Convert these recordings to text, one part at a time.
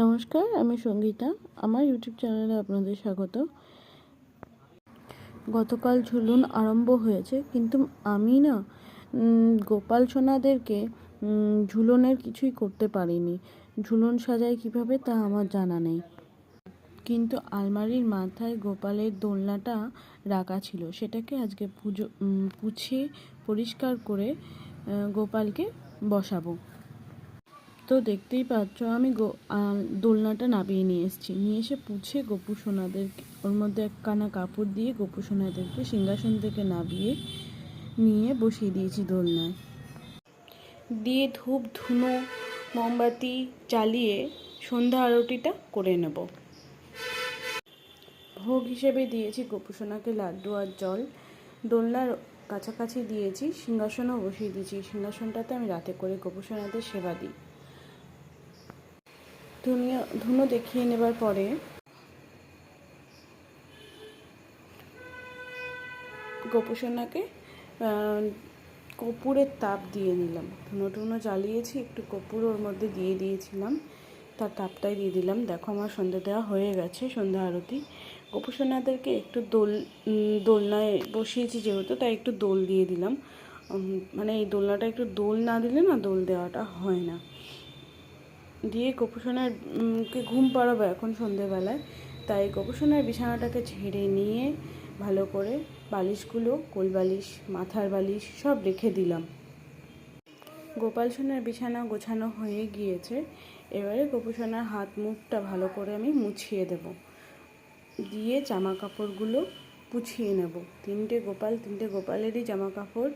নমস্কার, আমি সঙ্গীতা। আমার ইউটিউব চ্যানেলে আপনাদের স্বাগত। গতকাল ঝুলন আরম্ভ হয়েছে, কিন্তু আমি না গোপাল সোনাদেরকে ঝুলনের কিছুই করতে পারিনি। ঝুলন সাজাই কিভাবে তা আমার জানা নেই, কিন্তু আলমারির মাথায় গোপালের দোলনাটা রাখা ছিল। সেটাকে আজকে পুছে পরিষ্কার করে গোপালকে বসাবো। তো দেখতেই পাচ্ছ, আমি দোলনাটা নামিয়ে নিয়ে এসেছি। নিয়ে এসে পুছে গোপু সোনাদেরকে ওর মধ্যে একখানা কাপড় দিয়ে গোপু সোনাদেরকে সিংহাসন থেকে নামিয়ে নিয়ে বসিয়ে দিয়েছি দোলনায়। দিয়ে ধূপ ধুনো মোমবাতি জ্বালিয়ে সন্ধ্যা আরতিটা করে নেব। ভোগ হিসেবে দিয়েছি গোপু সোনাকে লাড্ডু আর জল। দোলনার কাছাকাছি দিয়েছি, সিংহাসনও বসিয়ে দিয়েছি। সিংহাসনটাতে আমি রাতে করে গোপু সোনাদের সেবা দিই। ধুনো দেখিয়ে নেবার পরে গোপু সোনাকে কর্পূরের তাপ দিয়ে নিলাম। ধুনো জ্বালিয়েছি, একটু কর্পূর ওর মধ্যে দিয়ে দিয়েছিলাম, তার তাপটাই দিয়ে দিলাম। দেখো, আমার সন্ধ্যা দেওয়া হয়ে গেছে, সন্ধ্যা আরতি। গোপু সোনাদেরকে একটু দোলনায় বসিয়েছি যেহেতু, তাই একটু দোল দিয়ে দিলাম। মানে এই দোলনাটা একটু দোল না দিলে না দোল দেওয়াটা হয় না। দিয়ে গোপু সোনাকে ঘুম পাড়াবো এখন সন্ধেবেলায়, তাই গোপু সোনার বিছানাটাকে ঝেড়ে নিয়ে ভালো করে বালিশগুলো, কোল বালিশ, মাথার বালিশ সব রেখে দিলাম। গোপাল সোনার বিছানা গোছানো হয়ে গিয়েছে। এবারে গোপু সোনার হাত মুখটা ভালো করে আমি মুছিয়ে দেব, দিয়ে জামা কাপড়গুলো গুছিয়ে নেব। তিনটে গোপালেরই জামা কাপড়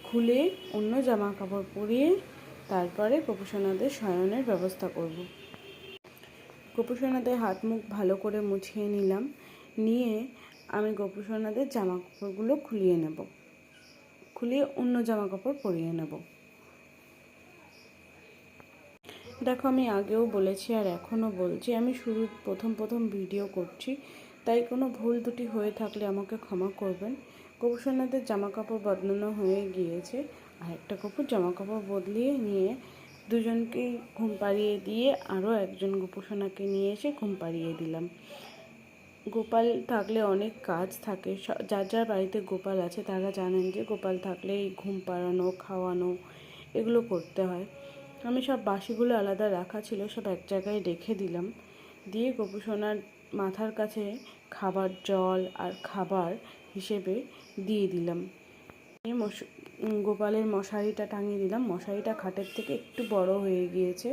খুলে অন্য জামা কাপড় পরিয়ে তারপরে গোপু সোনাদের শয়নের ব্যবস্থা করব। গোপু সোনাদের হাত মুখ ভালো করে মুছিয়ে নিলাম। নিয়ে আমি গোপু সোনাদের জামা কাপড়গুলো খুলিয়ে অন্য জামা কাপড় পরিয়ে নেব। দেখো, আমি আগেও বলেছি আর এখনও বলছি, আমি প্রথম ভিডিও করছি, তাই কোনো ভুল ত্রুটি হয়ে থাকলে আমাকে ক্ষমা করবেন। গোপু সোনাদের জামা কাপড় বদলানো হয়ে গিয়েছে। আর একটা গোপুর জামা কাপড় বদলিয়ে নিয়ে দুজনকেই ঘুম পাড়িয়ে দিয়ে আরও একজন গোপু সোনাকে নিয়ে এসে ঘুম পাড়িয়ে দিলাম। গোপাল থাকলে অনেক কাজ থাকে। যার বাড়িতে গোপাল আছে তারা জানেন যে গোপাল থাকলে এই ঘুম পাড়ানো, খাওয়ানো এগুলো করতে হয়। আমি সব বাসিগুলো আলাদা রাখা ছিল, সব এক জায়গায় রেখে দিলাম। দিয়ে গোপু সোনার মাথার কাছে খাবার জল আর খাবার হিসেবে দিয়ে দিলাম। গোপালের মশারিটা টাঙিয়ে দিলাম। মশারিটা খাটের থেকে একটু বড় হয়ে গিয়েছে,